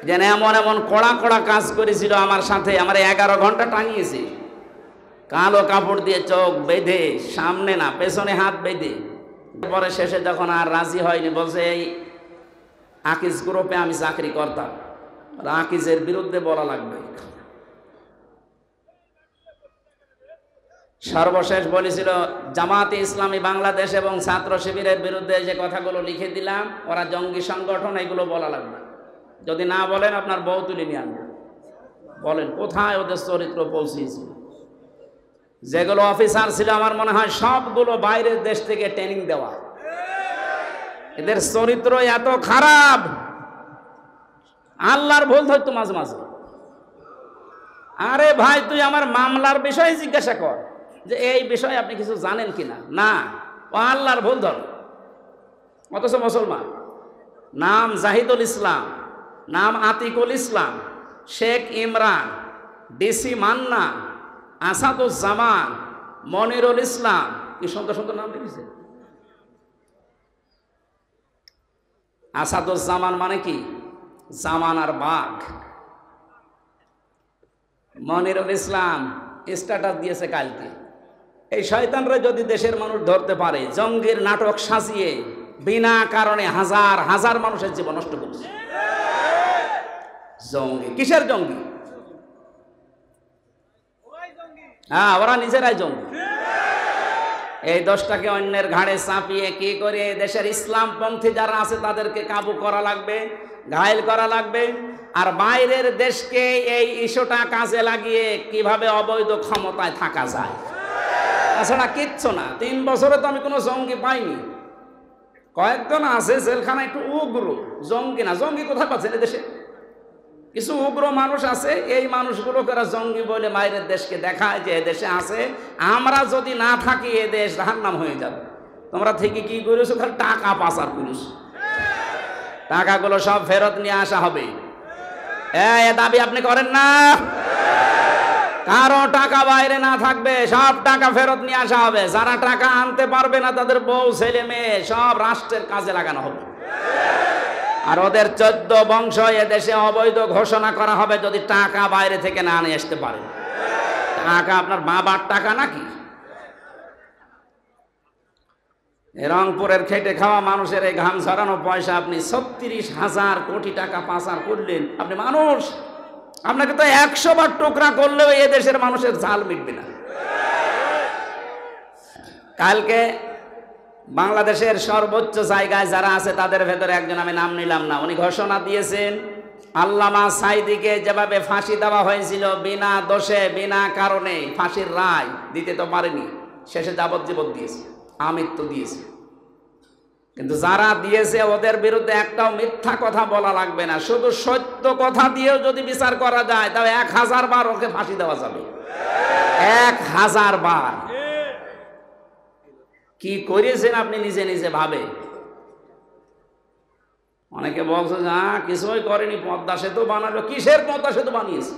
যেন এমন এমন কড়া কড়া কাজ করেছিল আমার সাথে, আমার 11 ঘন্টা টাঙিয়েছে, কালো কাপড় দিয়ে চোখ বেঁধে, সামনে না পেছনে হাত বেঁধে। পরে শেষে যখন আর রাজি হয়নি, বলছে এই আকিজ গ্রুপে আমি চাকরি করতাম, আকিজের বিরুদ্ধে বলা লাগবে। সর্বশেষ বলেছিল জামাতে ইসলামী বাংলাদেশ এবং ছাত্র শিবিরের বিরুদ্ধে যে কথাগুলো লিখে দিলাম, ওরা জঙ্গি সংগঠন, এগুলো বলা লাগবে। যদি না বলেন আপনার বউ তুলে নিয়ে আনবেন। বলেন কোথায় ওদের চরিত্র পৌঁছিয়েছিল। যেগুলো অফিসার ছিল আমার মনে হয় সবগুলো বাইরের দেশ থেকে ট্রেনিং দেওয়া। এদের চরিত্র এত খারাপ, আল্লাহর ভুল ধরতো মাঝে মাঝে। আরে ভাই, তুই আমার মামলার বিষয়ে জিজ্ঞাসা কর যে এই বিষয়ে আপনি কিছু জানেন কিনা। না, ও আল্লাহর ভুল ধর। অথচ মুসলমান, নাম জাহিদুল ইসলাম, নাম আতিকুল ইসলাম, শেখ ইমরান, ডিসি মান্না, আসাদুজ্জামান, মনিরুল ইসলাম, কি সুন্দর সুন্দর নাম লিখেছে। আসাদুজ্জামান মানে কি? জামানার বাঘ। মনিরুল ইসলাম স্ট্যাটাস দিয়েছে কালকে, এই শয়তানরা যদি দেশের মানুষ ধরতে পারে, জঙ্গির নাটক সাজিয়ে বিনা কারণে হাজার হাজার মানুষের জীবন নষ্ট করছে। জঙ্গি কিসের জঙ্গি? হ্যাঁ, ওরা নিজেরাই জঙ্গি। এই দোষটাকে অন্যের ঘাড়ে চাপিয়ে কি করে দেশের ইসলামপন্থী যারা আছে তাদেরকে কাবু করা লাগবে, ঘায়েল করা লাগবে। আর বাইরের দেশকে এই ইস্যুটা কাজে লাগিয়ে কিভাবে অবৈধ ক্ষমতায় থাকা যায়, তাছাড়া কিচ্ছু না। 3 বছরে তো আমি কোনো জঙ্গি পাইনি। কয়েকজন আছে জেলখানা একটু উগ্র, জঙ্গি না। জঙ্গি কোথায় পাচ্ছেন? দেশে কিছু উগ্র মানুষ আছে, এই মানুষগুলোকে ওরা জঙ্গি বলে বাইরের দেশকে দেখায় যে এদেশে আছে। আমরা যদি না থাকি এ দেশ জাহান্নাম হয়ে যাবে। তোমরা থেকে কি করেছো? খালি টাকা পাচার করেছো। টাকাগুলো সব ফেরত নিয়ে আসা হবে। এ দাবি আপনি করেন না? কারো টাকা বাইরে না থাকবে, সব টাকা ফেরত নিয়ে আসা হবে। যারা টাকা আনতে পারবে না তাদের বউ ছেলে মেয়ে সব রাষ্ট্রের কাজে লাগানো হবে। আর ওদের 14 বংশ এদেশে অবৈধ ঘোষণা করা হবে যদি টাকা বাইরে থেকে না নিয়ে আসতে পারে। টাকা আপনার বাবার টাকা নাকি? রংপুরের খেটে খাওয়া মানুষের এই ঘাম ঝরানো পয়সা আপনি 36,000 কোটি টাকা পাচার করলেন। আপনি মানুষ, আপনাকে তো 100 বার টুকরা করলেও এ দেশের মানুষের জাল মিটবে না। কালকে বাংলাদেশের সর্বোচ্চ জায়গায় যারা আছে তাদের ভেতরে একজন, আমি নাম নিলাম না, উনি ঘোষণা দিয়েছেন আল্লামা সাঈদীকে যেভাবে ফাঁসি দেওয়া হয়েছিল বিনা দোষে বিনা কারণে, ফাঁসির রায় দিতে তো পারেনি, শেষে যাবজ্জীবন দিয়েছে, আমৃত্যু দিয়েছে। কিন্তু যারা দিয়েছে ওদের বিরুদ্ধে একটাও মিথ্যা কথা বলা লাগবে না, শুধু সত্য কথা দিয়েও যদি বিচার করা যায় তাহলে 1000 বার ওকে ফাঁসি দেওয়া যাবে। 1000 বার। কি করেছেন আপনি নিজে নিজে ভাবে। অনেকে বলছে যে কিছুই করেনি, পদ্মা সেতু বানালো। কিসের পদ্মা সেতু বানিয়েছে?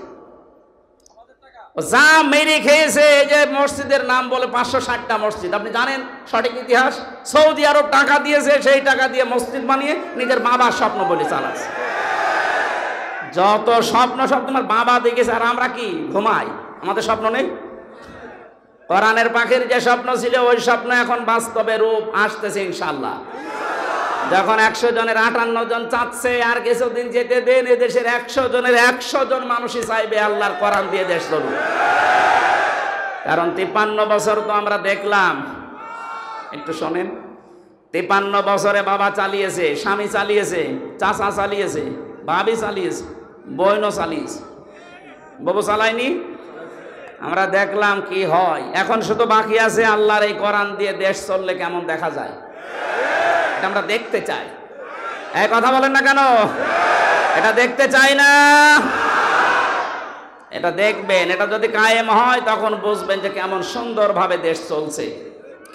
যা মেরে খেয়েছে। এই যে মসজিদের নাম বলে 560টা মসজিদ, আপনি জানেন সঠিক ইতিহাস? সৌদি আরব টাকা দিয়েছে, সেই টাকা দিয়ে মসজিদ বানিয়ে নিজের বাবার স্বপ্ন বলে চালাচ্ছে। যত স্বপ্ন সব তোমার বাবা দেখেছে, আর আমরা কি ঘুমাই? আমাদের স্বপ্ন নেই? কোরআনের পাখির যে স্বপ্ন ছিল ওই স্বপ্ন এখন বাস্তবে রূপ আসতেছে ইনশাআল্লাহ। যখন 100 জনের 58 জন চাচ্ছে, আর কিছুদিন যেতে দেন, এদেশের 100 জনের 100 জন মানুষই চাইবে আল্লাহর কোরআন দিয়ে দেশ চলুক। কারণ 53 বছর তো আমরা দেখলাম, একটু শোনেন, 53 বছরে বাবা চালিয়েছে, স্বামী চালিয়েছে, চাচা চালিয়েছে, ভাবি চালিয়েছে, বোনও চালিয়েছে, বাবু চালায়নি। আমরা দেখলাম কি হয়। এখন শুধু বাকি আছে আল্লাহর এই কোরআন দিয়ে দেশ চললে কেমন দেখা যায়, এটা আমরা দেখতে চাই। এই কথা বলেন না কেন? এটা দেখতে চাই না? এটা দেখবেন, এটা যদি কায়েম হয় তখন বুঝবেন যে কেমন সুন্দরভাবে দেশ চলছে।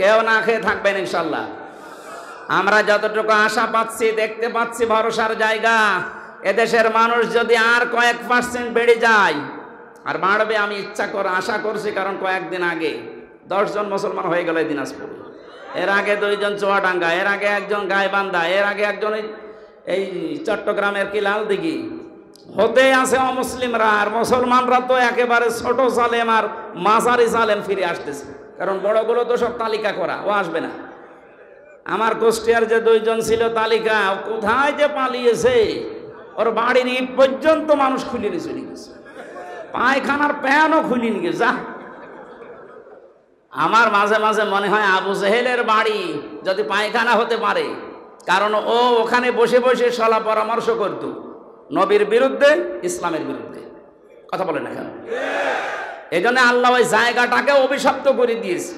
কেউ না খেয়ে থাকবেন ইনশাল্লাহ। আমরা যতটুকু আশা পাচ্ছি, দেখতে পাচ্ছি ভরসার জায়গা, এদেশের মানুষ যদি আর কয়েক % বেড়ে যায়, আর বাড়বে আমি ইচ্ছা করে আশা করছি। কারণ কয়েকদিন আগে 10 জন মুসলমান হয়ে গেল দিনাজপুর, এর আগে 2 জন চুয়াডাঙ্গা, এর আগে 1 জন গাইবান্ধা, এর আগে 1 জন এই চট্টগ্রামের কি লালদিঘি, হতে আছে অমুসলিমরা, আর মুসলমানরা তো একেবারে ছোট জালেম আর মাঝারি জালেম ফিরে আসতেছে, কারণ বড়গুলো তো সব তালিকা করা, ও আসবে না। আমার কুষ্টিয়ার যে দুইজন ছিল তালিকা, কোথায় যে পালিয়েছে, ওর বাড়ির ইট পর্যন্ত মানুষ খুলে নিয়ে চলে গেছে, পায়খানার প্যানও খুলে নিয়ে গেছে। যা, আমার মাঝে মাঝে মনে হয় আবু জেহেলের বাড়ি যদি পায়খানা হতে পারে, কারণ ও ওখানে বসে বসে সলা পরামর্শ করত নবীর বিরুদ্ধে, ইসলামের বিরুদ্ধে। কথা বলে না কেন? এই জন্য আল্লাহ ওই জায়গাটাকে অভিশপ্ত করে দিয়েছে।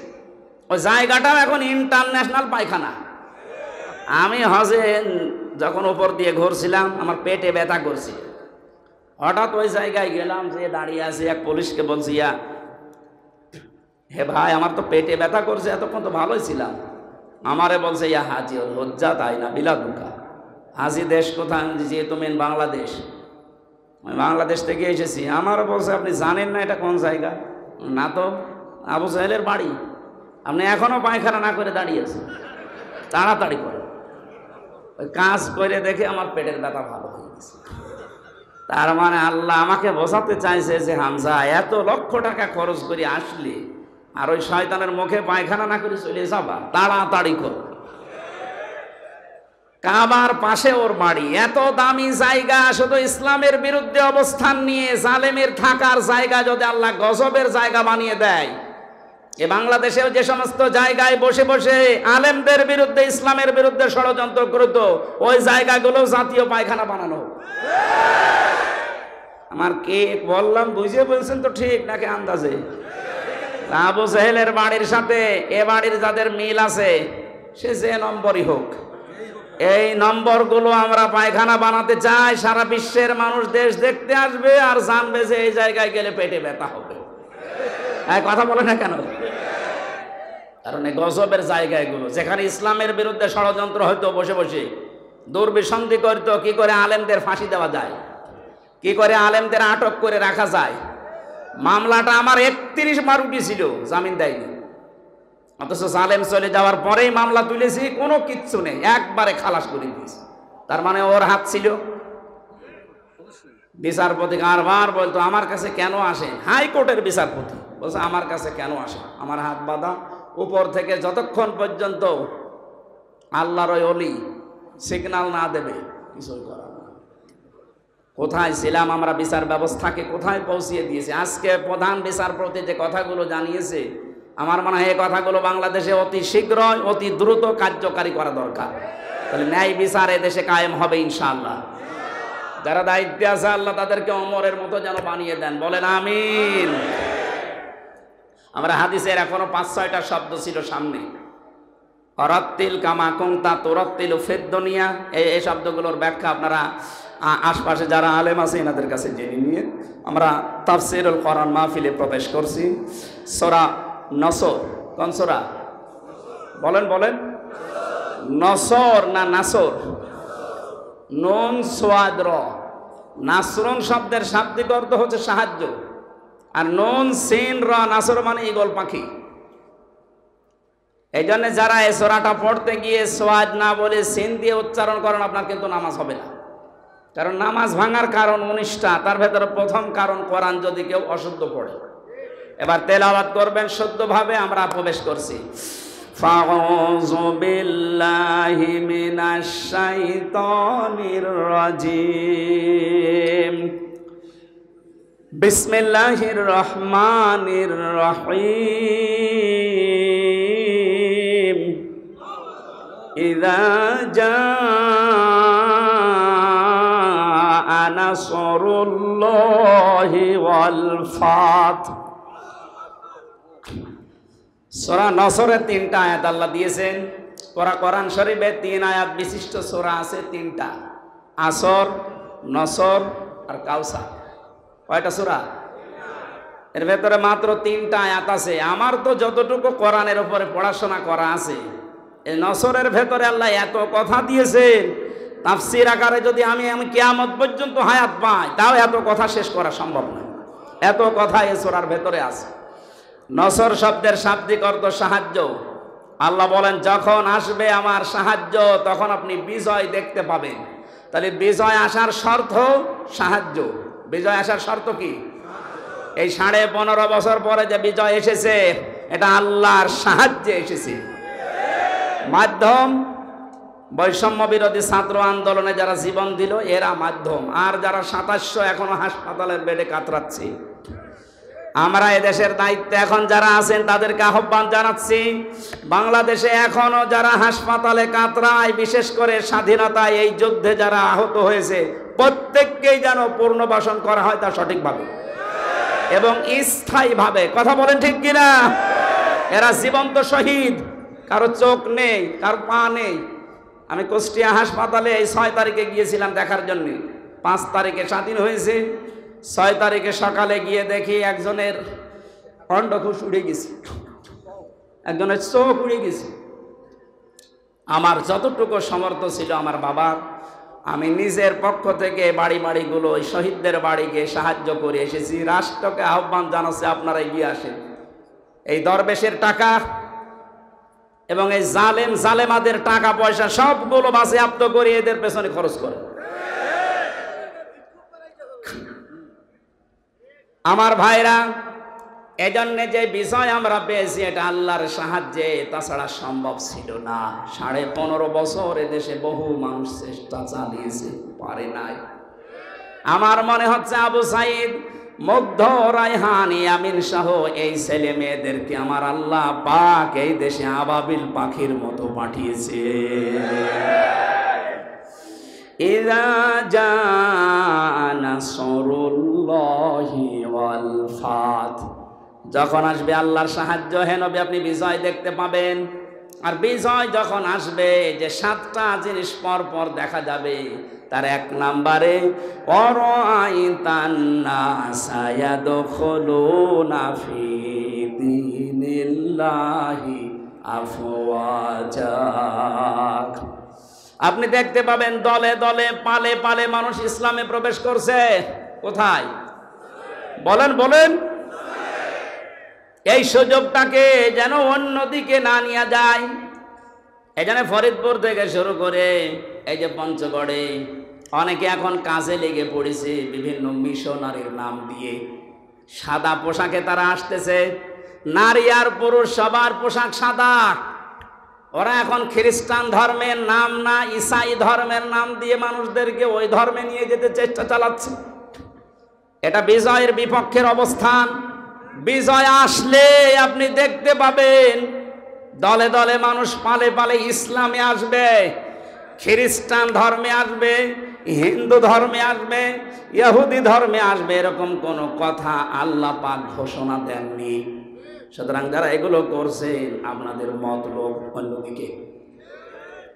ওই জায়গাটাও এখন ইন্টারন্যাশনাল পায়খানা। আমি হজে যখন উপর দিয়ে ঘুরছিলাম, আমার পেটে ব্যথা করছিল, হঠাৎ ওই জায়গায় গেলাম, যে দাঁড়িয়ে আছে, এক পুলিশকে বলছি, হে ভাই, আমার তো পেটে ব্যথা করছে, এতক্ষণ তো ভালোই ছিলাম। আমারে বলছে, ইয়া হাজি ওর লজ্জা তাই না বিলা দুঃখা। হাজি দেশ কোথায়? যে তুমি বাংলাদেশ। আমি বাংলাদেশ থেকে এসেছি। আমারও বলছে, আপনি জানেন না এটা কোন জায়গা? না তো। আবু জাহেলের বাড়ি। আপনি এখনো পায়খানা না করে দাঁড়িয়েছেন, তাড়াতাড়ি করে। ওই কাজ করে দেখে আমার পেটের ব্যথা ভালো হয়ে গেছে। তার মানে আল্লাহ আমাকে বোঝাতে চাইছে যে হামজা, এত লক্ষ টাকা খরচ করে আসলে আর ওই শয়তানের মুখে পায়খানা না করে চলে যাবা, তাড়াতাড়ি কর। কাবার পাশে ওর বাড়ি, এত দামি জায়গা, শুধু ইসলামের বিরুদ্ধে অবস্থান নিয়ে জালেমের থাকার জায়গা যদি আল্লাহ গজবের জায়গা বানিয়ে দেয়, এ বাংলাদেশেও যে সমস্ত জায়গায় বসে বসে আলেমদের বিরুদ্ধে, ইসলামের বিরুদ্ধে ষড়যন্ত্র করত, ওই জায়গাগুলো জাতীয় পায়খানা বানানো। আমার কে বললাম বুঝে বলছেন তো ঠিক নাকি আন্দাজে? আবু জেহেলের বাড়ির সাথে এ বাড়ির যাদের মিল আছে, সে যে নম্বরই হোক, এই নম্বরগুলো আমরা পায়খানা বানাতে চাই। সারা বিশ্বের মানুষ দেশ দেখতে আসবে আর জানবে যে এই জায়গায় গেলে পেটে ব্যথা হবে। কথা বলে না কেন? কারণ এই গজবের জায়গা এগুলো, যেখানে ইসলামের বিরুদ্ধে ষড়যন্ত্র হয়তো বসে বসে দুর্বিসন্ধি করত, কি করে আলেমদের ফাঁসি দেওয়া যায়, কি করে আলেমদের আটক করে রাখা যায়। মামলাটা আমার 31 বার উঠেছিল, জামিন দেয়নি, অথচ জালেম চলে যাওয়ার পরেই মামলা তুলেছি, কোনো কিচ্ছু নেই, একবারে খালাস করে দিয়েছি। তার মানে ওর হাত ছিল। বিচারপতি বারবার বলতো, আমার কাছে কেন আসেন? হাইকোর্টের বিচারপতি বলছে, আমার কাছে কেন আসেন? আমার হাত বাঁধা। উপর থেকে যতক্ষণ পর্যন্ত আল্লাহর ওই অলি সিগন্যাল না দেবে কিছুই করার না। কোথায় ছিলাম আমরা? বিচার ব্যবস্থাকে কোথায় পৌঁছিয়ে দিয়েছে। আজকে প্রধান বিচারপতি যে কথাগুলো জানিয়েছে, আমার মনে হয় এই কথাগুলো বাংলাদেশে অতি শীঘ্রই, অতি দ্রুত কার্যকারী করা দরকার। তাহলে ন্যায় বিচার এদেশে কায়েম হবে ইনশাআল্লাহ। যারা দায়িত্বে আছে আল্লাহ তাদেরকে ওমরের মতো যেন বানিয়ে দেন, বলেন আমিন। আমরা হাদিসের এখনো 5-6টা শব্দ ছিল সামনে, অরাত্তিল কামা কুনতা তুরাত্তিলু ফিদ দুনিয়া। এই শব্দগুলোর ব্যাখ্যা আপনারা আশপাশে যারা আলেম আছে এনাদের কাছে জেনে নিয়ে আমরা তাফসীরুল কোরআন মাহফিলে প্রবেশ করছি। সূরা নসর, কোন সূরা? বলেন বলেন। নসর না নাসর? নুন সোয়াদ র। নাসরুন শব্দের শাব্দিক অর্থ হচ্ছে সাহায্য, আর নুন সিন র নাসর মানে ঈগল পাখি। এই জন্য যারা এই সূরাটা পড়তে গিয়ে সোয়াদ না বলে সিন দিয়ে উচ্চারণ করেন, আপনার কিন্তু নামাজ হবে না। কারণ নামাজ ভাঙার কারণ 19টা, তার ভেতরে প্রথম কারণ কোরআন যদি কেউ অশুদ্ধ পড়ে। এবার তেলাওয়াত করবেন শুদ্ধভাবে। আমরা প্রবেশ করছি। ফাউযু বিল্লাহি মিনাশ শাইতানির রাজিম। বিসমিল্লাহির রহমানির রহিম। ইযা জাআ নাসরুল্লাহি ওয়াল ফাত। সূরা নসরের 3টা আয়াত আল্লাহ দিয়েছেন। কোরআন শরীফে 3 আয়াত বিশিষ্ট সূরা আছে, 3টা, আসর, নসর আর কাউসার। কয়টা সূরা? এর ভেতরে মাত্র 3টা আয়াত আছে। আমার তো যতটুকু কোরআনের উপরে পড়াশোনা করা আছে, এই নসরের ভেতরে আল্লাহ এত কথা দিয়েছেন, তাফসীর আকারে যদি আমি কিয়ামত পর্যন্ত হায়াত পাই, তাও এত কথা শেষ করা সম্ভব নয়। এত কথা এই সূরার ভেতরে আছে। নসর শব্দের শাব্দিক অর্থ সাহায্য। আল্লাহ বলেন, যখন আসবে আমার সাহায্য তখন আপনি বিজয় দেখতে পাবেন। তাহলে বিজয় আসার শর্ত সাহায্য। বিজয় আসার শর্ত কি? এই 15.5 বছর পরে যে বিজয় এসেছে এটা আল্লাহর সাহায্যে এসেছে। মাধ্যম বৈষম্য বিরোধী ছাত্র আন্দোলনে যারা জীবন দিল এরা মাধ্যম, আর যারা 2700 এখনো হাসপাতালের বেডে কাতরাচ্ছে, আমরা এদেশের দায়িত্বে এখন যারা আছেন তাদেরকে আহ্বান জানাচ্ছি, বাংলাদেশে এখনো যারা হাসপাতালে কাতরায়, বিশেষ করে স্বাধীনতায় এই যুদ্ধে যারা আহত হয়েছে, প্রত্যেককেই যেন পুনর্বাসন করা হয় তা সঠিকভাবে এবং স্থায়ীভাবে। কথা বলেন ঠিক কিনা? এরা জীবন্ত শহীদ, কারো চোখ নেই, কারো পা নেই। আমি কুষ্টিয়া হাসপাতালে এই 6 তারিখে গিয়েছিলাম দেখার জন্য। 5 তারিখে স্বাধীন হয়েছে, 6 তারিখে সকালে গিয়ে দেখি একজনের অন্ডকোষ উড়ে গেছে, একজনের চোখ উড়ে গেছে। আমার যতটুকু সামর্থ্য ছিল আমার বাবার, আমি নিজের পক্ষ থেকে বাড়ি বাড়িগুলো ওই শহীদদের বাড়িকে সাহায্য করে এসেছি। রাষ্ট্রকে আহ্বান জানাচ্ছে আপনারা এগিয়ে আসেন। এই দরবেশের টাকা এবং এই জালেমাদের টাকা পয়সা সবগুলো বাজেয়াপ্ত করে এদের পেছনে খরচ করে। আমার ভাইরা, এজন্য যে বিজয় আমরা পেয়েছি এটা আল্লাহর সাহায্যে, তাছাড়া সম্ভব ছিল না। 15.5 বছর এদেশে বহু মানুষ চেষ্টা চালিয়েছে, পারে নাই। আমার মনে হচ্ছে আবু সাইদ, মুগ্ধ, রায়হান, ইয়ামিন সহ এই ছেলে মেয়েদেরকে আমার আল্লাহ পাক এই দেশে আবাবিল পাখির মতো পাঠিয়েছে। ইযা জাআ নাসরুল্লাহি ওয়াল ফাত, যখন আসবে আল্লাহর সাহায্য, হে নবী আপনি বিজয় দেখতে পাবেন। আর বিজয় যখন আসবে, যে 7টা জিনিস পর পর দেখা যাবে, তার 1 নম্বরে অরাআইতান নাসা ইয়াদখুলুনা ফি দীনিল্লাহি আফওয়াজা, আপনি দেখতে পাবেন দলে দলে পালে পালে মানুষ ইসলামে প্রবেশ করছে। কোথায়? বলেন বলেন। এই সুযোগটাকে যেন অন্যদিকে না নিয়ে যায়। এখানে ফরিদপুর থেকে শুরু করে এই যে পঞ্চগড়ে অনেকে এখন কাজে লেগে পড়েছে বিভিন্ন মিশনারির নাম দিয়ে। সাদা পোশাকে তারা আসতেছে, নারী আর পুরুষ সবার পোশাক সাদা। ওরা এখন খ্রিস্টান ধর্মের নাম না, ঈসাই ধর্মের নাম দিয়ে মানুষদেরকে ওই ধর্মে নিয়ে যেতে চেষ্টা চালাচ্ছে। এটা বিজয়ের বিপক্ষের অবস্থান। বিজয় আসলে আপনি দেখতে পাবেন দলে দলে মানুষ পালে পালে ইসলামে আসবে, খ্রিস্টান ধর্মে আসবে, হিন্দু ধর্মে আসবে, ইহুদি ধর্মে আসবে। এরকম কোনো কথা আল্লাহ পাক ঘোষণা দেননি। সুতরাং যারা এগুলো করছেন আপনাদের মতলব অন্যদিকে।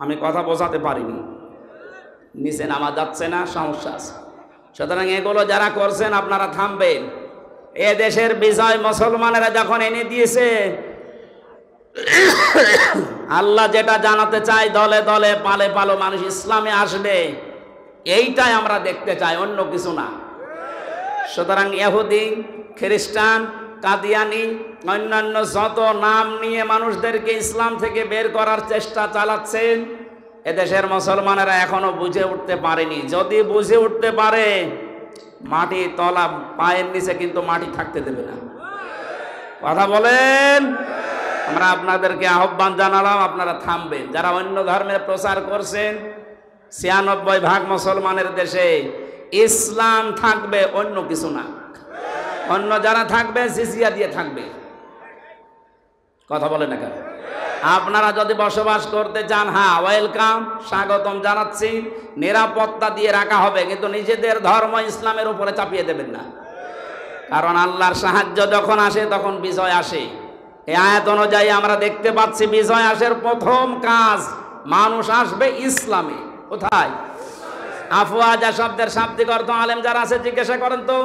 আমি কথা বোঝাতে পারিনি, নিচে নামা যাচ্ছে না, সমস্যা আছে। সুতরাং এগুলো যারা করছেন আপনারা থামবেন। এ দেশের বিজয় মুসলমানেরা যখন এনে দিয়েছে, আল্লাহ যেটা জানাতে চায় দলে দলে পালে পালো মানুষ ইসলামে আসবে, এইটাই আমরা দেখতে চাই, অন্য কিছু না। সুতরাং ইহুদি, খ্রিস্টান, কাদিয়ানি, অন্যান্য যত নাম নিয়ে মানুষদেরকে ইসলাম থেকে বের করার চেষ্টা চালাচ্ছেন, এদেশের মুসলমানেরা এখনো বুঝে উঠতে পারেনি। যদি বুঝে উঠতে পারে, মাটি তলা পায়ের নিচে কিন্তু মাটি থাকতে দেবে না। কথা বলেন। আমরা আপনাদেরকে আহ্বান জানালাম, আপনারা থামবেন। যারা অন্য ধর্মের প্রচার করছেন, 96% মুসলমানের দেশে ইসলাম থাকবে, অন্য কিছু না। অন্য যারা থাকবে জিজিয়া দিয়ে থাকবে। কথা বলেন না কেন? আপনারা যদি বসবাস করতে চান, হ্যাঁ ওয়েলকাম, স্বাগতম জানাচ্ছি, নিরাপত্তা দিয়ে রাখা হবে, কিন্তু নিজেদের ধর্ম ইসলামের উপরে চাপিয়ে দেবেন না। কারণ আল্লাহর সাহায্য যখন আসে তখন বিজয় আসে। এই আয়াত অনুযায়ী আমরা দেখতে পাচ্ছি বিজয় আসার প্রথম কাজ, মানুষ আসবে ইসলামে। কোথায়? আফওয়াজা শব্দের শাব্দিক অর্থ আলেম যারা আছে জিজ্ঞাসা করেন তো।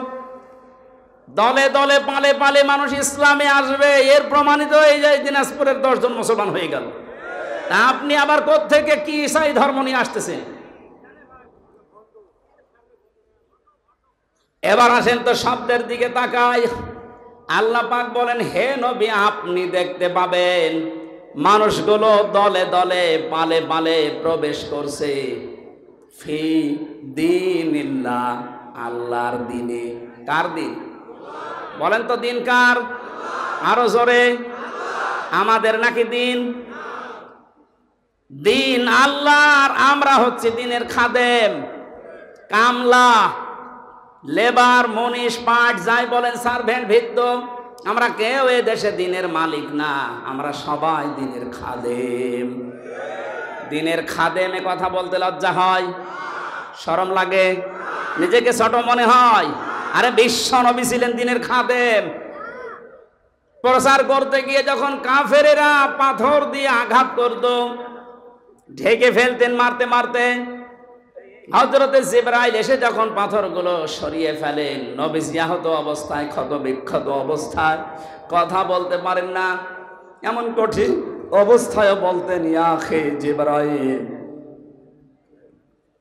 দলে দলে পালে পালে মানুষ ইসলামে আসবে, এর প্রমাণিত এই যে দিনাজপুরের 10 জন মুসলমান হয়ে গেল। তা আপনি আবার কোত্থেকে কি ঈসাই ধর্ম নিয়ে আসতেছেন? এবার আসেন তো শব্দের দিকে তাকাই। আল্লাহ পাক বলেন, হে নবী আপনি দেখতে পাবেন মানুষগুলো দলে দলে পালে পালে প্রবেশ করছে। ফি দীনিল্লাহ, আল্লাহর দিনে। কার দিন বলেন তো? দিন কার? আরো জোরে। আমাদের নাকি দিন? দিন আল্লাহর, আমরা হচ্ছে দিনের খাদেম, কামলা, লেবার, মনীষ, পাট, যাই বলেন, সার্ভেন্ট, ভিত্ত। আমরা কেউ এ দেশে দিনের মালিক না, আমরা সবাই দিনের খাদেম। দিনের খাদেমে কথা বলতে লজ্জা হয়, শরম লাগে, নিজেকে ছোট মনে হয়। আরে বিশ্ব নবী ছিলেন দিনের খাদেম। প্রচার করতে গিয়ে যখন কাফেরেরা পাথর দিয়ে আঘাত করত, ঢেকে ফেলতেন মারতে মারতে, হযরতে জিবরাইল এসে যখন পাথরগুলো সরিয়ে ফেলেন, নবীজি আহত অবস্থায়, ক্ষত বিক্ষত অবস্থায়, কথা বলতে পারেন না, এমন কঠিন অবস্থায় বলতেন, ইয়া আখি জিবরাইল,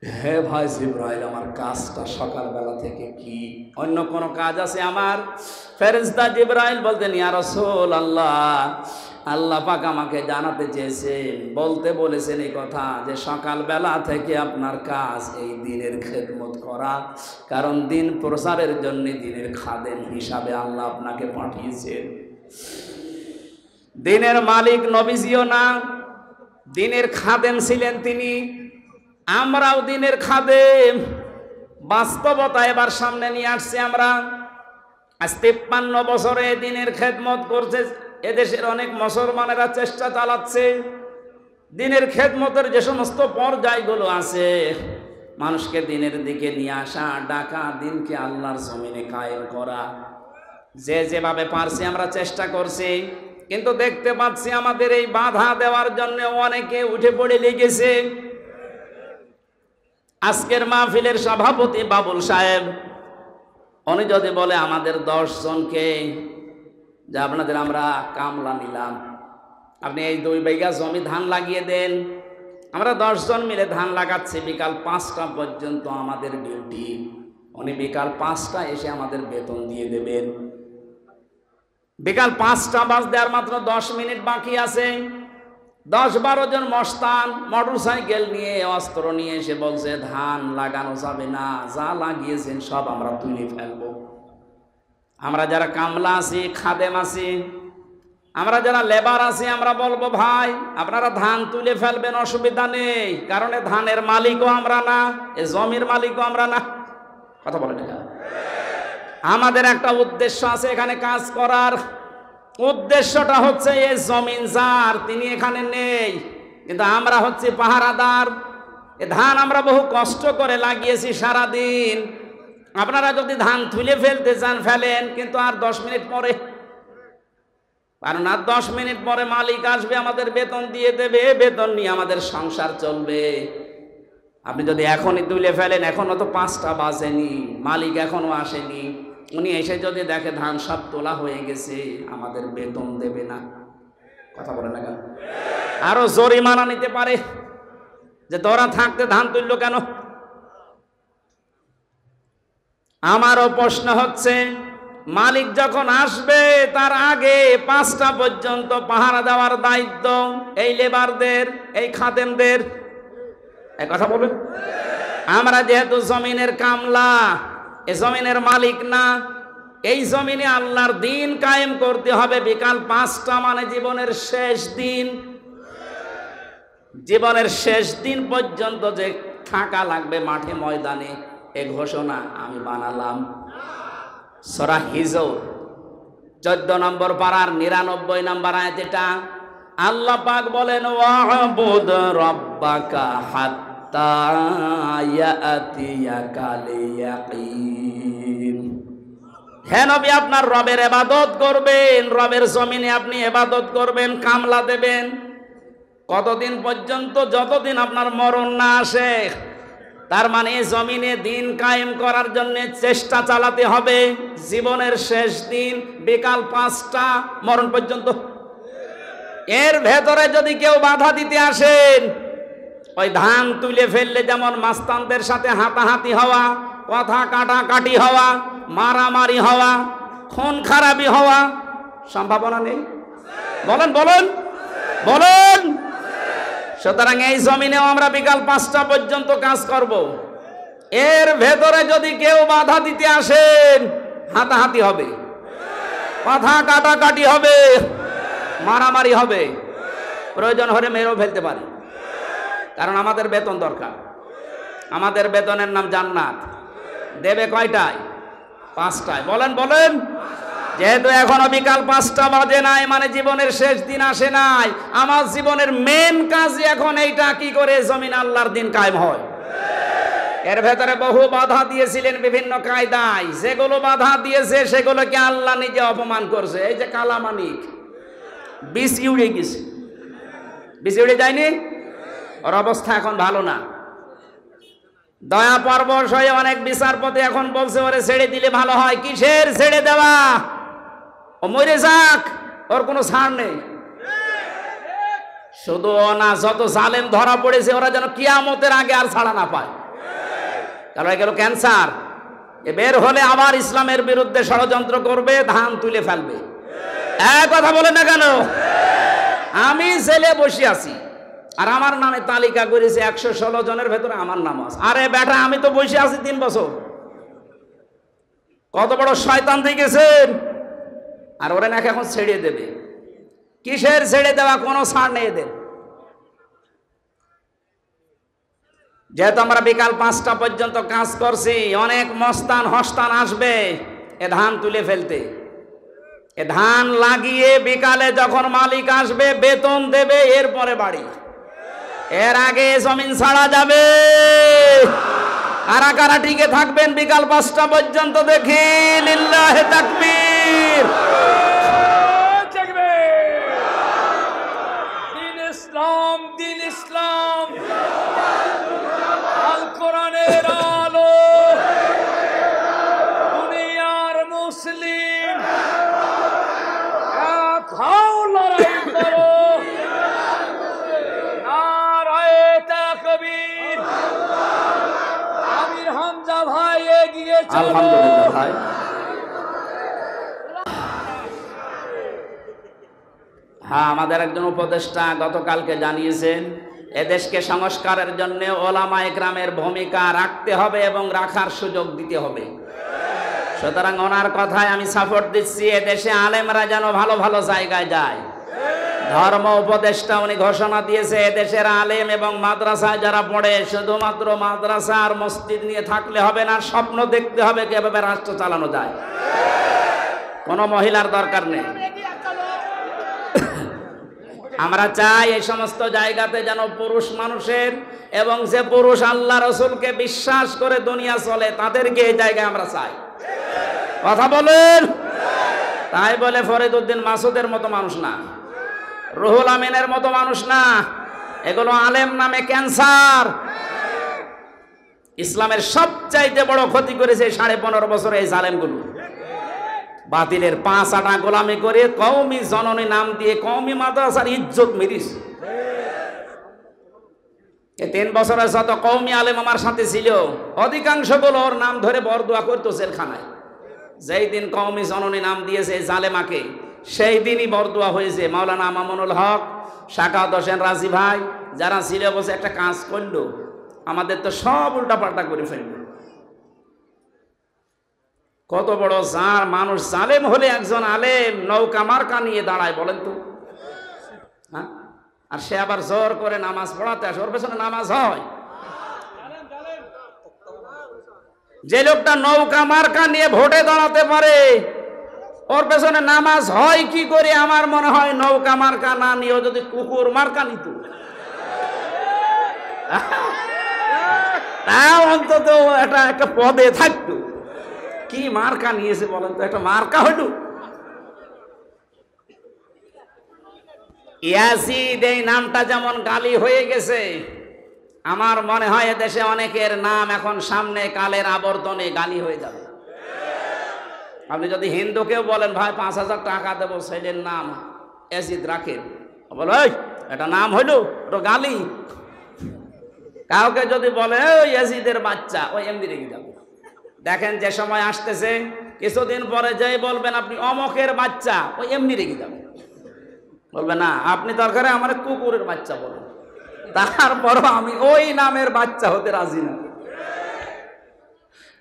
হে ভাই জিবরাইল, আমার কাজটা সকালবেলা থেকে কি? অন্য কোনো কাজ আছে আমার? ফেরেশতা জিবরাইল বলতেন, ইয়া রাসূলুল্লাহ, আল্লাহ পাক আমাকে জানাতে চেয়েছেন, বলতে বলেছেন এই কথা, যে সকালবেলা থেকে আপনার কাজ এই দিনের খেদমত করা, কারণ দিন প্রচারের জন্য দিনের খাদেম হিসাবে আল্লাহ আপনাকে পাঠিয়েছেন। দিনের মালিক নবীজিও না, দিনের খাদেম ছিলেন তিনি। আমরাও দিনের খাদেম। বাস্তবতা এবার সামনে নিয়ে আসছে। আমরা আজ 53 বছরে দিনের খেদমত করছে এদেশের অনেক মুসলমানেরা, চেষ্টা চালাচ্ছে দিনের খেদমতের যে সমস্ত পর্যায়গুলো আছে, মানুষকে দিনের দিকে নিয়ে আসা, ডাকা, দিনকে আল্লাহর জমিনে কায়েম করা, যে যেভাবে পারছি আমরা চেষ্টা করছি। কিন্তু দেখতে পাচ্ছি আমাদের এই বাধা দেওয়ার জন্য অনেকে উঠে পড়ে লেগেছে। আজকের মাহফিলের সভাপতি বাবুল সাহেব, উনি যদি বলে আমাদের 10 জনকে যে আপনাদের আমরা কামলা নিলাম, আপনি এই 2 বিঘা জমি ধান লাগিয়ে দেন, আমরা 10 জন মিলে ধান লাগাচ্ছি, বিকাল 5টা পর্যন্ত আমাদের ডিউটি, উনি বিকাল 5টা এসে আমাদের বেতন দিয়ে দেবেন। বিকাল 5টা বাজতে আর মাত্র 10 মিনিট বাকি আছে। 10-12 জন মস্তান মোটর সাইকেল নিয়ে, অস্ত্র নিয়ে এসে বলছে ধান লাগানো যাবে না, যা লাগিয়েছেন সব আমরা তুলে ফেলবো। আমরা যারা কামলা আছি, খাদেম আছি, আমরা যারা লেবার আছি, আমরা বলবো ভাই আপনারা ধান তুলে ফেলবেন, অসুবিধা নেই, কারণ ধানের মালিকও আমরা না, এ জমির মালিকও আমরা না। কথা বলেন না? আমাদের একটা উদ্দেশ্য আছে এখানে কাজ করার। উদ্দেশ্যটা হচ্ছে এই জমিন যার, তিনি এখানে নেই, কিন্তু আমরা হচ্ছে পাহারাদার। এ ধান আমরা বহু কষ্ট করে লাগিয়েছি সারাদিন। আপনারা যদি ধান তুলে ফেলতে চান ফেলেন, কিন্তু আর 10 মিনিট পরে, কারণ আর 10 মিনিট পরে মালিক আসবে, আমাদের বেতন দিয়ে দেবে, বেতন নিয়ে আমাদের সংসার চলবে। আপনি যদি এখনই তুলে ফেলেন, এখনো তো 5টা বাজেনি, মালিক এখনো আসেনি, উনি এসে যদি দেখে ধান সব তোলা হয়ে গেছে, আমাদের বেতন দেবে না। কথা বলে না কেন? আরো জরিমানা নিতে পারে যে তোরা থাকতে ধান তুললো কেন। আমারও প্রশ্ন হচ্ছে, মালিক যখন আসবে তার আগে 5টা পর্যন্ত পাহারা দেওয়ার দায়িত্ব এই লেবারদের, এই খাদেমদের। এই কথা বলবেন? আমরা যেহেতু জমিনের কামলা, এ জমিনের মালিক না, এই জমিনে আল্লাহর দিন কায়েম করতে হবে। বিকাল 5টা মানে জীবনের শেষ দিন, জীবনের শেষ দিন পর্যন্ত যে থাকা লাগবে মাঠে ময়দানে, এ ঘোষণা আমি বানালাম। সূরা হিজর 14 নম্বর পারার 99 নম্বর আয়াত। এটা আল্লাহ পাক বলেন, ওয়াবুদ রাব্বাকা হাত্তা ইয়াতিয়াকাল ইয়াকিন। হে নবী, আপনার রবের ইবাদত করবেন, রবের জমিনে আপনি ইবাদত করবেন, কামলা দেবেন। কতদিন পর্যন্ত? যতদিন আপনার মরণ না আসে। তার মানে জমিনে দিন কায়েম করার জন্য চেষ্টা চালাতে হবে। জীবনের শেষ দিন বিকাল 5টা মরণ পর্যন্ত। এর ভেতরে যদি কেউ বাধা দিতে আসেন, ওই ধান তুলে ফেললে যেমন মাস্তানদের সাথে হাতাহাতি হওয়া, কথা কাটাকাটি হওয়া, মারামারি হওয়া, খুন খারাপি হওয়া সম্ভাবনা নেই? বলেন বলেন বলেন। সুতরাং এই জমিনেও আমরা বিকাল 5টা পর্যন্ত কাজ করব। এর ভেতরে যদি কেউ বাধা দিতে আসেন, হাতাহাতি হবে, কথা কাটাকাটি হবে, মারামারি হবে, প্রয়োজন হলে মেরেও ফেলতে পারে। কারণ আমাদের বেতন দরকার। আমাদের বেতনের নাম জান্নাত। দেবে কয়টায়? 5টায়। বলেন বলেন। যেহেতু এখনো বিকাল 5টা বাজে নাই, মানে জীবনের শেষ দিন আসে নাই, আমার জীবনের মেন কাজ এখন এইটা, কি করে জমিন আল্লাহর দিন কায়েম হয়। এর ভেতরে বহু বাধা দিয়েছিলেন বিভিন্ন কায়দায়, যেগুলো বাধা দিয়েছে সেগুলোকে আল্লাহ নিজে অপমান করছে। এই যে কালামানিক বিষ উড়ে গেছে, বিষ উড়ে যায়নি, ওর অবস্থা এখন ভালো না। দয়া পরবশ হয়ে অনেক বিচারপতি এখন বলছে ওরে ছেড়ে দিলে ভালো হয়। কিসের ছেড়ে দেওয়া? ও মরে যাক, ওর কোনো ছাড় নেই। শুধু না, যত জালেম ধরা পড়েছে ওরা যেন কিয়ামতের আগে আর ছাড়া না পায়। কারণ এগুলো ক্যান্সার, এ বের হলে আবার ইসলামের বিরুদ্ধে ষড়যন্ত্র করবে, ধান তুলে ফেলবে। এক কথা বলে না কেন? আমি জেলে বসে আছি আর আমার নামে তালিকা করেছে 116 জনের ভেতরে আমার নাম আছে। আরে বেটা, আমি তো বসে আছি 3 বছর। কত বড় শয়তান দেখেছেন। আর ওরা নাকি এখন ছেড়ে দেবে। কিসের ছেড়ে দেওয়া? কোনো ছাড় নেই এদের। যেহেতু আমরা বিকাল 5টা পর্যন্ত কাজ করছি, অনেক মস্তান হস্তান আসবে এ ধান তুলে ফেলতে। এ ধান লাগিয়ে বিকালে যখন মালিক আসবে বেতন দেবে, এরপরে বাড়ি। এর আগে জমিন ছাড়া যাবে। কারা কারা টিকে থাকবেন বিকাল 5টা পর্যন্ত দেখি? লিল্লাহে তাকবীর। দিন ইসলাম, দিন ইসলাম, আল কোরআনের আলো, দুনিয়ার মুসলিম, এক হও, লড়াই করো, নারায়ে তাকবীর। আমির হামজা ভাই এগিয়ে চলো। আলহামদুলিল্লাহ ভাই। হ্যাঁ, আমাদের একজন উপদেষ্টা গতকালকে জানিয়েছেন এদেশকে সংস্কারের জন্য ওলামা ইকরামের ভূমিকা রাখতে হবে এবং রাখার সুযোগ দিতে হবে। সুতরাং ওনার কথায় আমি সাপোর্ট দিচ্ছি। এদেশে আলেমরা যেন ভালো ভালো জায়গায় যায়। ধর্ম উপদেষ্টা উনি ঘোষণা দিয়েছে এদেশের আলেম এবং মাদ্রাসায় যারা পড়ে, শুধুমাত্র মাদ্রাসা আর মসজিদ নিয়ে থাকলে হবে না, স্বপ্ন দেখতে হবে কিভাবে রাষ্ট্র চালানো যায়। কোনো মহিলার দরকার নেই। আমরা চাই এই সমস্ত জায়গাতে যেন পুরুষ মানুষের, এবং যে পুরুষ আল্লাহ রসুলকে বিশ্বাস করে দুনিয়া চলে, তাদেরকে এই জায়গায় আমরা চাই। কথা বলেন। তাই বলে ফরিদ উদ্দিন মাসুদের মতো মানুষ না, রুহুল আমিনের মতো মানুষ না। এগুলো আলেম নামে ক্যান্সার। ইসলামের সবচাইতে বড় ক্ষতি করেছে 15.5 বছরে এই জালেমগুলো। বাতিলের 5 আটা গোলামি করে কওমি জননী নাম দিয়ে কওমি মাদ্রাসার ইজ্জত মেরিস। এই 3 বছরের যত কওমি আলেম আমার সাথে ছিল, অধিকাংশগুলো ওর নাম ধরে বরদোয়া করতো জেলখানায়। যেই দিন কওমি জননী নাম দিয়েছে জালেমাকে, সেই দিনই বরদোয়া হয়েছে। মাওলানা মামুনুল হক, শাকাওয়াত হোসেন রাজি ভাই যারা ছিল, বসে একটা কাজ করলো, আমাদের তো সব উল্টাপাল্টা করে ফেললো। কত বড় জার মানুষ। জালেম হলে একজন আলেম নৌকা মার্কা নিয়ে দাঁড়ায়, বলেন তো। হ্যাঁ, আর সে আবার জোর করে নামাজ পড়াতে আসে, ওর পেছনে নামাজ হয়। যে লোকটা নৌকা মার্কা নিয়ে ভোটে দাঁড়াতে পারে, ওর পেছনে নামাজ হয় কি করে? আমার মনে হয় নৌকা মার্কা না নিয়ে যদি কুকুর মার্কা নিত, তাও অন্তত একটা পদে থাকতো। কি মার্কা নিয়েছে বলেন তো? একটা মার্কা হইল ইয়াজিদ। এই নামটা যেমন গালি হয়ে গেছে, আমার মনে হয় এদেশে অনেকের নাম এখন সামনে কালের আবর্তনে গালি হয়ে যাবে। আপনি যদি হিন্দুকেও বলেন ভাই 5,000 টাকা দেবো, ছেলের নাম ইয়াজিদ রাখেন, বলো এটা নাম হইল, ওটা গালি। কাউকে যদি বলে ওই ইয়াজিদের বাচ্চা, ওই এমনি রেখে যাবে। দেখেন যে সময় আসতেছে, কিছুদিন পরে যেই বলবেন আপনি অমকের বাচ্চা, ওই এমনি রেখে যাবে। বলবে না, আপনি দরকারে আমার কুকুরের বাচ্চা বলেন। তারপরও আমি ওই নামের বাচ্চা হতে রাজি না।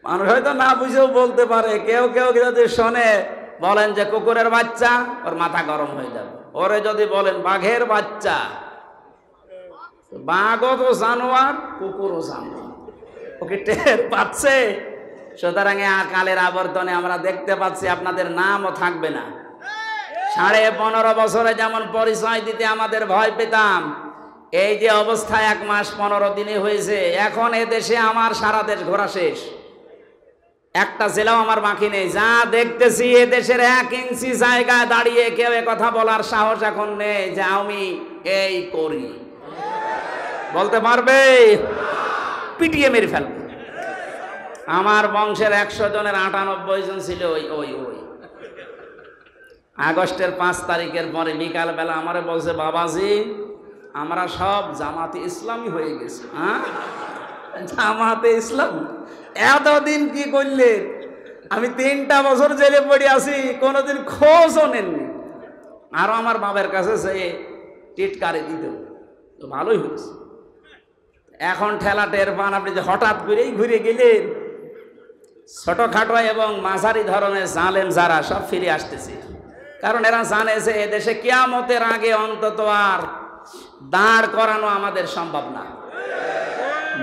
মানুষ হয়তো না বুঝেও বলতে পারে, কেউ কেউ যদি শোনে বলেন যে কুকুরের বাচ্চা, ওর মাথা গরম হয়ে যাবে। ওরে যদি বলেন বাঘের বাচ্চা, বাঘও তো জানোয়ার, কুকুরও জানোয়ার, ওকে টের পাচ্ছে। সুতরাং কালের আবর্তনে আমরা দেখতে পাচ্ছি আপনাদের নামও থাকবে না। 15.5 বছরে যেমন পরিচয় দিতে আমাদের ভয় পেতাম, এই যে অবস্থায় 1 মাস 15 দিনে হয়েছে, এখন এ দেশে আমার সারা দেশ ঘোরা শেষ, একটা জেলাও আমার বাকি নেই। যা দেখতেছি এ দেশের 1 ইঞ্চি জায়গায় দাঁড়িয়ে কেউ কথা বলার সাহস এখন নেই যে আমি এই করি, বলতে পারবে? পিটিয়ে মেরে ফেলবে। আমার বংশের 100 জনের 98 জন ছিল ওই আগস্টের 5 তারিখের পরে বিকালবেলা আমারে বলছে, বাবাজি আমরা সব জামাতে ইসলামী হয়ে গেছি। হ্যাঁ, জামাতে ইসলাম? এতদিন কি করলে? আমি 3টা বছর জেলে পড়ে আছি, কোনোদিন খোঁজও নেননি। আরো আমার বাবার কাছে সে টিটকারে দিত, তো ভালোই হয়েছে। এখন ঠেলা টের পান আপনি যে হঠাৎ করেই ঘুরে গেলেন। ছোটখাটো এবং মাঝারি ধরনের জালেম যারা, সব ফিরে আসতেছে, কারণ এরা জানে যে এদেশে কিয়ামতের আগে অন্তত আর দাঁড় করানো আমাদের সম্ভব না,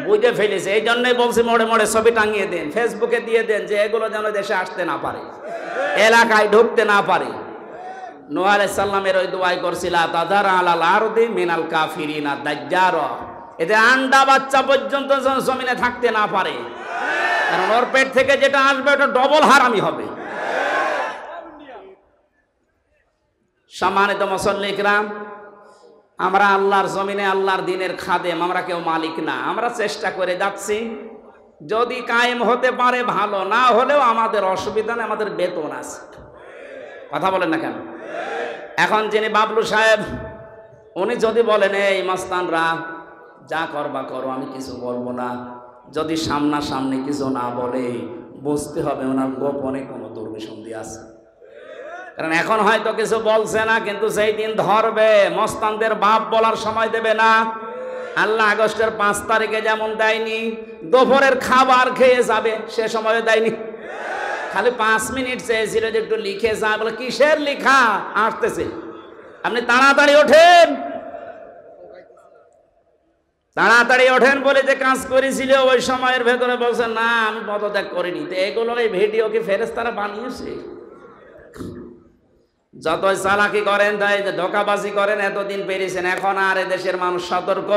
বুঝে ফেলেছে। এই জন্যই বলছি মোড়ে মোড়ে ছবি টাঙিয়ে দেন, ফেসবুকে দিয়ে দেন, যে এগুলো যেন দেশে আসতে না পারে, এলাকায় ঢুকতে না পারে। নূহ আলাইহিস সালামের ওই দোয়াই করছিল, তাদার আলাল আরদি মিনাল কাফিরিনা দাজ্জার, এতে আন্ডা বাচ্চা পর্যন্ত যেন জমিনে থাকতে না পারে, কারণ ওর পেট থেকে যেটা আসবে ওটা ডবল হারামি হবে। সম্মানিত মুসল্লি কিরাম, আমরা আল্লাহর জমিনে আল্লাহর দিনের খাদেম, আমরা কেউ মালিক না। আমরা চেষ্টা করে যাচ্ছি, যদি কায়েম হতে পারে ভালো, না হলেও আমাদের অসুবিধা নেই, আমাদের বেতন আছে। কথা বলেন না কেন? এখন যিনি বাবলু সাহেব, উনি যদি বলেন এই মাস্তানরা যা করবা করো, আমি কিছু বলবো না, যদি সামনাসামনি কিছু না বলে বুঝতে হবে ওনার গোপনে কোনো দুর্বিসন্ধি আছে। কারণ এখন হয়তো কিছু বলছে না, কিন্তু সেই দিন ধরবে, মস্তানদের বাপ বলার সময় দেবে না। আল্লাহ আগস্টের 5 তারিখে যেমন দেয়নি, দুপুরের খাবার খেয়ে যাবে, সে সময় দেয়নি। খালি 5 মিনিট চেয়েছিল যে একটু লিখে যা, বলে কিসের লিখা আসতেছে, আপনি তাড়াতাড়ি ওঠেন, তাড়াতাড়ি ওঠেন বলে যে কাজ করেছিল ওই সময়ের ভেতরে বলছে না আমি পদত্যাগ করিনি। তো এগুলো এই ভিডিও কি ফেরেশতারা বানিয়েছে? যতই চালাকি করেন, তাই ধোঁকাবাজি করেন, এতদিন পেরেছেন, এখন আর দেশের মানুষ সতর্ক,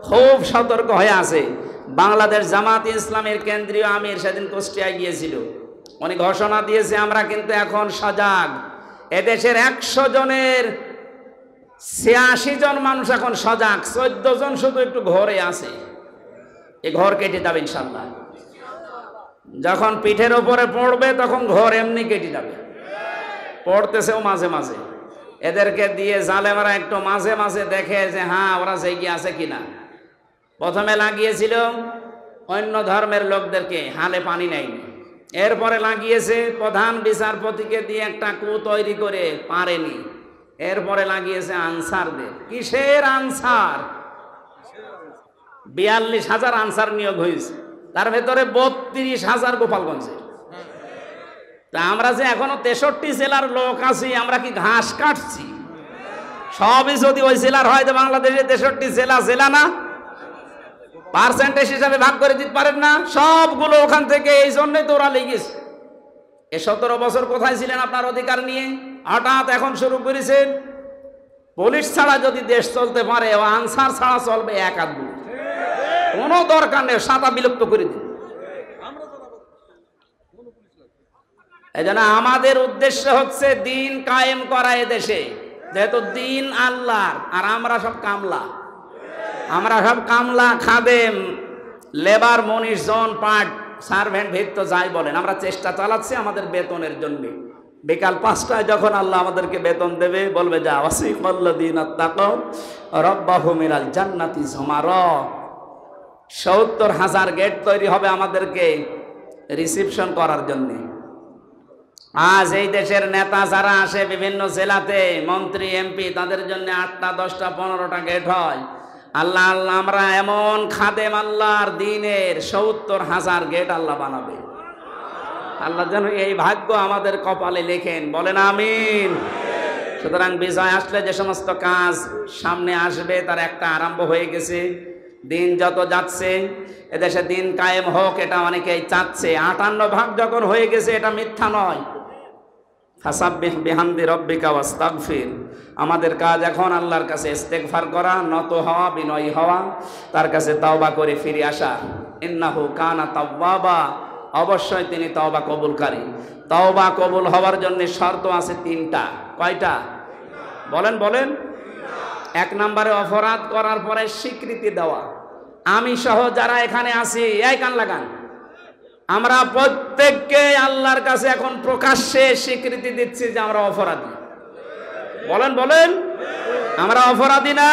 খুব সতর্ক হয়ে আছে। বাংলাদেশ জামাতে ইসলামের কেন্দ্রীয় আমির সেদিন কুষ্টিয়ায় গিয়েছিল, উনি ঘোষণা দিয়েছে আমরা কিন্তু এখন সজাগ। এদেশের 100 জনের 86 জন মানুষ এখন সজাগ, 14 জন শুধু একটু ঘরে আছে। এই ঘর কেটে যাবে ইনশাল্লাহ, যখন পিঠের ওপরে পড়বে তখন ঘর এমনি কেটে যাবে। পড়তেছেও মাঝে মাঝে, এদেরকে দিয়ে জালেমারা একটু মাঝে মাঝে দেখে যে হ্যাঁ ওরা জেগে আছে কিনা। প্রথমে লাগিয়েছিল অন্য ধর্মের লোকদেরকে, হালে পানি নেয়নি। এরপরে লাগিয়েছে প্রধান বিচারপতিকে দিয়ে একটা কূপ তৈরি করে, পারেনি। এরপরে লাগিয়েছে আনসারদের। কিসের আনসার? 42,000 আনসার নিয়োগ হয়েছে, তার ভেতরে 32,000 গোপালগঞ্জে। তা আমরা যে এখনো 63 জেলার লোক আছি, আমরা কি ঘাস কাটছি? সবই যদি ওই জেলার হয়, তো বাংলাদেশে 63 জেলা জেলা না? পার্সেন্টেজ হিসাবে ভাগ করে দিতে পারেন না? সবগুলো ওখান থেকে, এই জন্যই তো ওরা লেগেছে। এ 17 বছর কোথায় ছিলেন আপনার অধিকার নিয়ে? হঠাৎ এখন শুরু করেছেন। পুলিশ ছাড়া যদি দেশ চলতে পারে, ও আনসার ছাড়া চলবে 1-2। কোনো দরকার নেই, সাদা বিলুপ্ত করে দিন। এই জন্য আমাদের উদ্দেশ্য হচ্ছে দিন কায়েম করা এদেশে, যেহেতু দিন আল্লাহর, আর আমরা সব কামলা, আমরা সব কামলা, খাদেম, লেবার, মনীষ, জন, পাট, সার্ভেন্ট, ভিত্ত যাই বলেন, আমরা চেষ্টা চালাচ্ছি আমাদের বেতনের জন্য। বিকাল 5টায় যখন আল্লাহ আমাদেরকে বেতন দেবে, বলবে যা ওয়াসিকাল্লাযীনা তাকাউ রাব্বাহুম ইলাল জান্নাতি যুমারা, 70,000 গেট তৈরি হবে আমাদেরকে রিসিপশন করার জন্য। আজ এই দেশের নেতা যারা আসে বিভিন্ন জেলাতে, মন্ত্রী, এমপি, তাদের জন্য 8টা, 10টা, 15টা গেট হয়। আল্লাহ আল্লাহ আমরা এমন খাদেম আল্লাহর দিনের ৭০,০০০ গেট আল্লাহ বানাবে। আল্লাহ যেন এই ভাগ্য আমাদের কপালে লেখেন, বলেন আমিন। সুতরাং বিজয় আসলে যে সমস্ত কাজ সামনে আসবে তার একটা আরম্ভ হয়ে গেছে। দিন যত যাচ্ছে এদেশে দিন কায়েম হোক, এটা অনেকেই চাচ্ছে। ৫৮ ভাগ যখন হয়ে গেছে এটা মিথ্যা নয়। ফাসাব্বিহ বিহামদি রব্বিকা ওয়াস্তাগফির। আমাদের কাজ এখন আল্লাহর কাছে ইস্তেগফার করা, নত হওয়া, বিনয়ী হওয়া, তার কাছে তওবা করে ফিরে আসা। ইন্নাহু কানা তাওয়াবা, অবশ্যই তিনি তওবা কবুলকারী। তওবা কবুল হওয়ার জন্য শর্ত আছে ৩টা। কয়টা? বলেন বলেন। ১ নম্বরে অপরাধ করার পরে স্বীকৃতি দেওয়া। আমি সহ যারা এখানে আছি, এই কান লাগান, আমরা প্রত্যেককে আল্লাহর কাছে এখন প্রকাশ্যে স্বীকৃতি দিচ্ছি যে আমরা অপরাধী। বলেন বলেন। আমরা অপরাধী না,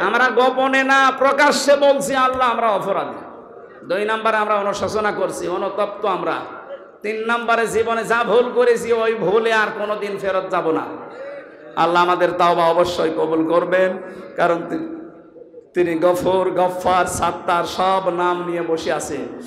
আমরা গোপনে না, প্রকাশ্যে বলছি আল্লাহ আমরা অপরাধী। ২ নম্বরে আমরা অনুশোচনা করছি, অনুতপ্ত আমরা। ৩ নম্বরে জীবনে যা ভুল করেছি ওই ভুলে আর কোনোদিন ফেরত যাব না। আল্লাহ আমাদের তাওবা অবশ্যই কবুল করবেন, কারণ তিনি গফুর, গফফার, সাত্তার সব নাম নিয়ে বসে আছেন।